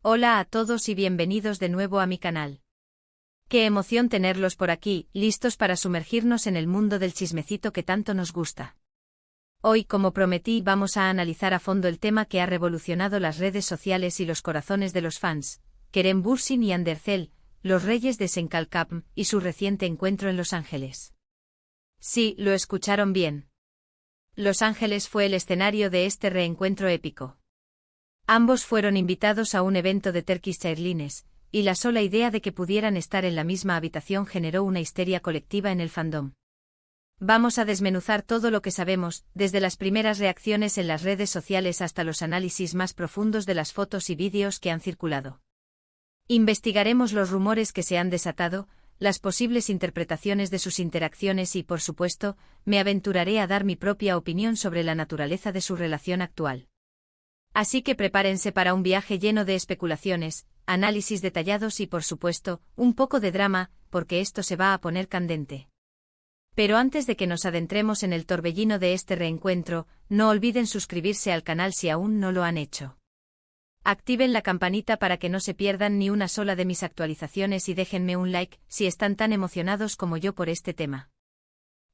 Hola a todos y bienvenidos de nuevo a mi canal. Qué emoción tenerlos por aquí, listos para sumergirnos en el mundo del chismecito que tanto nos gusta. Hoy, como prometí, vamos a analizar a fondo el tema que ha revolucionado las redes sociales y los corazones de los fans, Kerem Bürsin y Hande Erçel, los reyes de Senkalkapm, y su reciente encuentro en Los Ángeles. Sí, lo escucharon bien. Los Ángeles fue el escenario de este reencuentro épico. Ambos fueron invitados a un evento de Turkish Airlines, y la sola idea de que pudieran estar en la misma habitación generó una histeria colectiva en el fandom. Vamos a desmenuzar todo lo que sabemos, desde las primeras reacciones en las redes sociales hasta los análisis más profundos de las fotos y vídeos que han circulado. Investigaremos los rumores que se han desatado, las posibles interpretaciones de sus interacciones y, por supuesto, me aventuraré a dar mi propia opinión sobre la naturaleza de su relación actual. Así que prepárense para un viaje lleno de especulaciones, análisis detallados y, por supuesto, un poco de drama, porque esto se va a poner candente. Pero antes de que nos adentremos en el torbellino de este reencuentro, no olviden suscribirse al canal si aún no lo han hecho. Activen la campanita para que no se pierdan ni una sola de mis actualizaciones y déjenme un like si están tan emocionados como yo por este tema.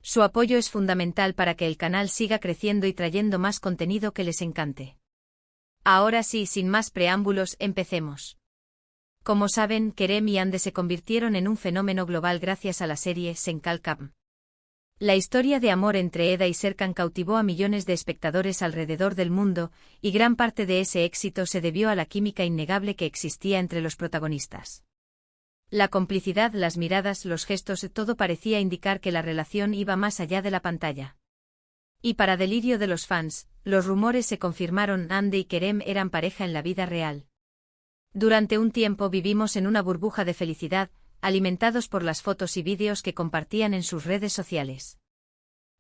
Su apoyo es fundamental para que el canal siga creciendo y trayendo más contenido que les encante. Ahora sí, sin más preámbulos, empecemos. Como saben, Kerem y Hande se convirtieron en un fenómeno global gracias a la serie Senkalkapm. La historia de amor entre Eda y Serkan cautivó a millones de espectadores alrededor del mundo, y gran parte de ese éxito se debió a la química innegable que existía entre los protagonistas. La complicidad, las miradas, los gestos, todo parecía indicar que la relación iba más allá de la pantalla. Y para delirio de los fans, los rumores se confirmaron: Hande y Kerem eran pareja en la vida real. Durante un tiempo vivimos en una burbuja de felicidad, alimentados por las fotos y vídeos que compartían en sus redes sociales.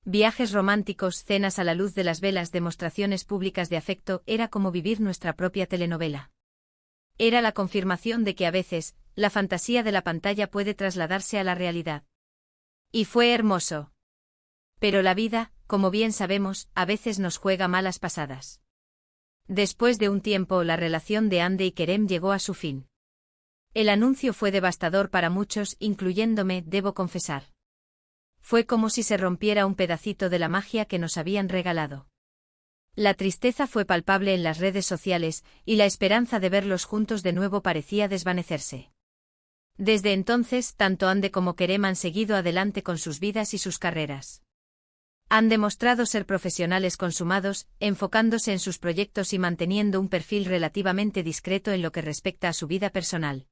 Viajes románticos, cenas a la luz de las velas, demostraciones públicas de afecto, era como vivir nuestra propia telenovela. Era la confirmación de que a veces, la fantasía de la pantalla puede trasladarse a la realidad. Y fue hermoso. Pero la vida, como bien sabemos, a veces nos juega malas pasadas. Después de un tiempo, la relación de Hande y Kerem llegó a su fin. El anuncio fue devastador para muchos, incluyéndome, debo confesar. Fue como si se rompiera un pedacito de la magia que nos habían regalado. La tristeza fue palpable en las redes sociales, y la esperanza de verlos juntos de nuevo parecía desvanecerse. Desde entonces, tanto Hande como Kerem han seguido adelante con sus vidas y sus carreras. Han demostrado ser profesionales consumados, enfocándose en sus proyectos y manteniendo un perfil relativamente discreto en lo que respecta a su vida personal.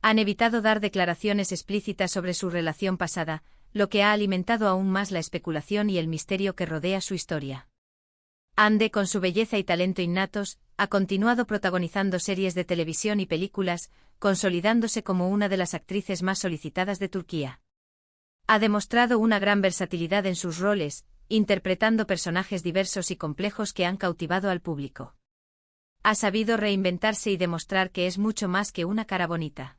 Han evitado dar declaraciones explícitas sobre su relación pasada, lo que ha alimentado aún más la especulación y el misterio que rodea su historia. Hande, con su belleza y talento innatos, ha continuado protagonizando series de televisión y películas, consolidándose como una de las actrices más solicitadas de Turquía. Ha demostrado una gran versatilidad en sus roles, interpretando personajes diversos y complejos que han cautivado al público. Ha sabido reinventarse y demostrar que es mucho más que una cara bonita.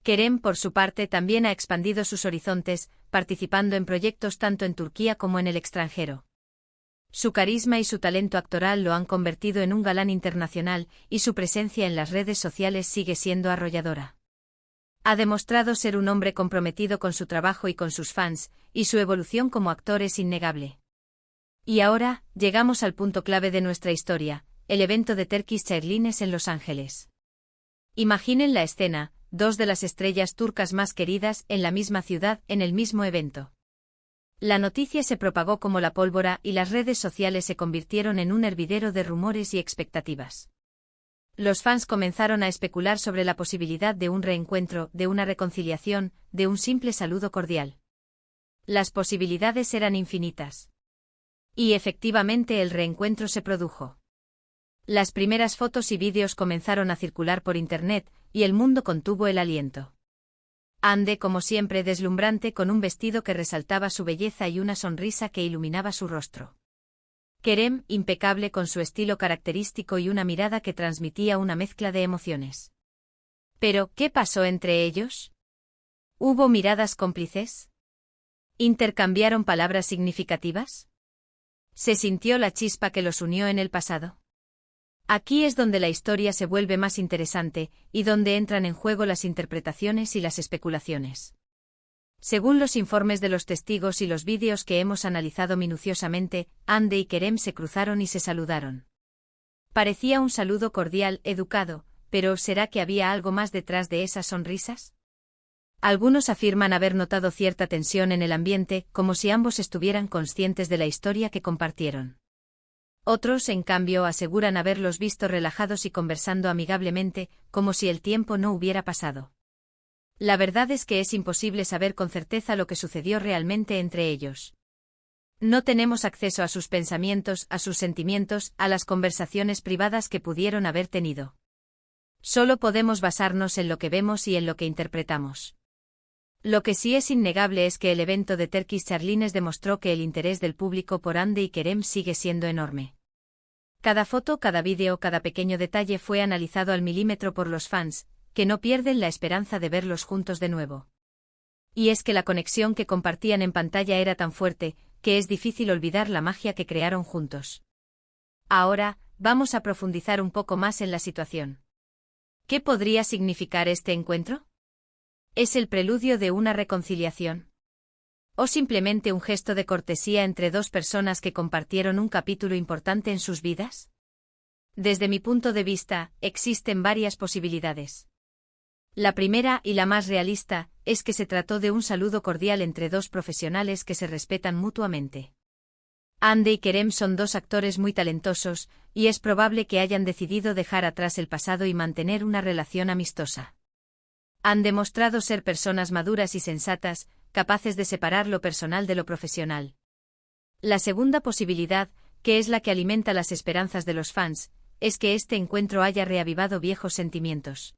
Kerem, por su parte, también ha expandido sus horizontes, participando en proyectos tanto en Turquía como en el extranjero. Su carisma y su talento actoral lo han convertido en un galán internacional, y su presencia en las redes sociales sigue siendo arrolladora. Ha demostrado ser un hombre comprometido con su trabajo y con sus fans, y su evolución como actor es innegable. Y ahora, llegamos al punto clave de nuestra historia, el evento de Turkish Airlines en Los Ángeles. Imaginen la escena, dos de las estrellas turcas más queridas en la misma ciudad, en el mismo evento. La noticia se propagó como la pólvora y las redes sociales se convirtieron en un hervidero de rumores y expectativas. Los fans comenzaron a especular sobre la posibilidad de un reencuentro, de una reconciliación, de un simple saludo cordial. Las posibilidades eran infinitas. Y efectivamente el reencuentro se produjo. Las primeras fotos y vídeos comenzaron a circular por internet, y el mundo contuvo el aliento. Hande, como siempre, deslumbrante, con un vestido que resaltaba su belleza y una sonrisa que iluminaba su rostro. Kerem, impecable, con su estilo característico y una mirada que transmitía una mezcla de emociones. Pero, ¿qué pasó entre ellos? ¿Hubo miradas cómplices? ¿Intercambiaron palabras significativas? ¿Se sintió la chispa que los unió en el pasado? Aquí es donde la historia se vuelve más interesante, y donde entran en juego las interpretaciones y las especulaciones. Según los informes de los testigos y los vídeos que hemos analizado minuciosamente, Hande y Kerem se cruzaron y se saludaron. Parecía un saludo cordial, educado, pero ¿será que había algo más detrás de esas sonrisas? Algunos afirman haber notado cierta tensión en el ambiente, como si ambos estuvieran conscientes de la historia que compartieron. Otros, en cambio, aseguran haberlos visto relajados y conversando amigablemente, como si el tiempo no hubiera pasado. La verdad es que es imposible saber con certeza lo que sucedió realmente entre ellos. No tenemos acceso a sus pensamientos, a sus sentimientos, a las conversaciones privadas que pudieron haber tenido. Solo podemos basarnos en lo que vemos y en lo que interpretamos. Lo que sí es innegable es que el evento de Turkish Airlines demostró que el interés del público por Hande y Kerem sigue siendo enorme. Cada foto, cada vídeo, cada pequeño detalle fue analizado al milímetro por los fans, que no pierden la esperanza de verlos juntos de nuevo. Y es que la conexión que compartían en pantalla era tan fuerte, que es difícil olvidar la magia que crearon juntos. Ahora, vamos a profundizar un poco más en la situación. ¿Qué podría significar este encuentro? ¿Es el preludio de una reconciliación? ¿O simplemente un gesto de cortesía entre dos personas que compartieron un capítulo importante en sus vidas? Desde mi punto de vista, existen varias posibilidades. La primera, y la más realista, es que se trató de un saludo cordial entre dos profesionales que se respetan mutuamente. Hande y Kerem son dos actores muy talentosos, y es probable que hayan decidido dejar atrás el pasado y mantener una relación amistosa. Han demostrado ser personas maduras y sensatas, capaces de separar lo personal de lo profesional. La segunda posibilidad, que es la que alimenta las esperanzas de los fans, es que este encuentro haya reavivado viejos sentimientos.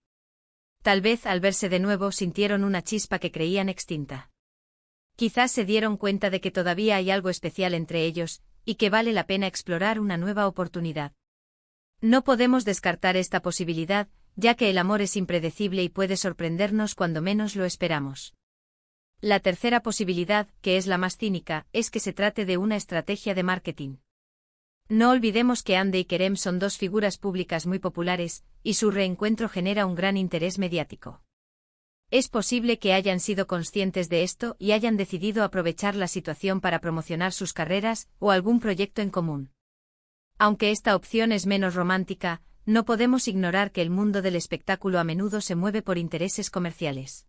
Tal vez al verse de nuevo sintieron una chispa que creían extinta. Quizás se dieron cuenta de que todavía hay algo especial entre ellos, y que vale la pena explorar una nueva oportunidad. No podemos descartar esta posibilidad, ya que el amor es impredecible y puede sorprendernos cuando menos lo esperamos. La tercera posibilidad, que es la más cínica, es que se trate de una estrategia de marketing. No olvidemos que Hande y Kerem son dos figuras públicas muy populares, y su reencuentro genera un gran interés mediático. Es posible que hayan sido conscientes de esto y hayan decidido aprovechar la situación para promocionar sus carreras o algún proyecto en común. Aunque esta opción es menos romántica, no podemos ignorar que el mundo del espectáculo a menudo se mueve por intereses comerciales.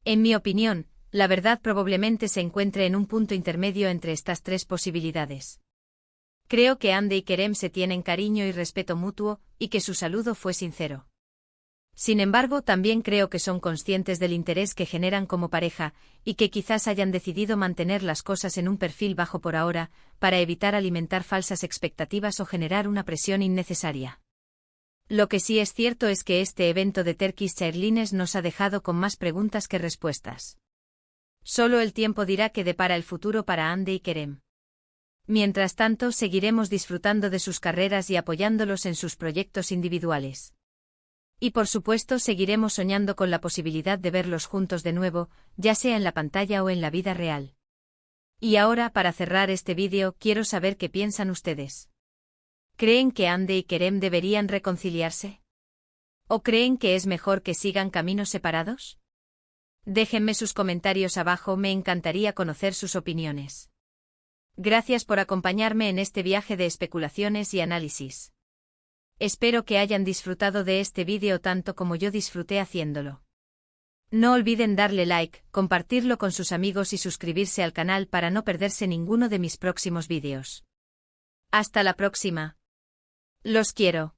En mi opinión, la verdad probablemente se encuentre en un punto intermedio entre estas tres posibilidades. Creo que Hande y Kerem se tienen cariño y respeto mutuo, y que su saludo fue sincero. Sin embargo, también creo que son conscientes del interés que generan como pareja, y que quizás hayan decidido mantener las cosas en un perfil bajo por ahora, para evitar alimentar falsas expectativas o generar una presión innecesaria. Lo que sí es cierto es que este evento de Turkish Airlines nos ha dejado con más preguntas que respuestas. Solo el tiempo dirá qué depara el futuro para Hande y Kerem. Mientras tanto, seguiremos disfrutando de sus carreras y apoyándolos en sus proyectos individuales. Y por supuesto seguiremos soñando con la posibilidad de verlos juntos de nuevo, ya sea en la pantalla o en la vida real. Y ahora, para cerrar este vídeo, quiero saber qué piensan ustedes. ¿Creen que Hande y Kerem deberían reconciliarse? ¿O creen que es mejor que sigan caminos separados? Déjenme sus comentarios abajo, me encantaría conocer sus opiniones. Gracias por acompañarme en este viaje de especulaciones y análisis. Espero que hayan disfrutado de este vídeo tanto como yo disfruté haciéndolo. No olviden darle like, compartirlo con sus amigos y suscribirse al canal para no perderse ninguno de mis próximos vídeos. Hasta la próxima. Los quiero.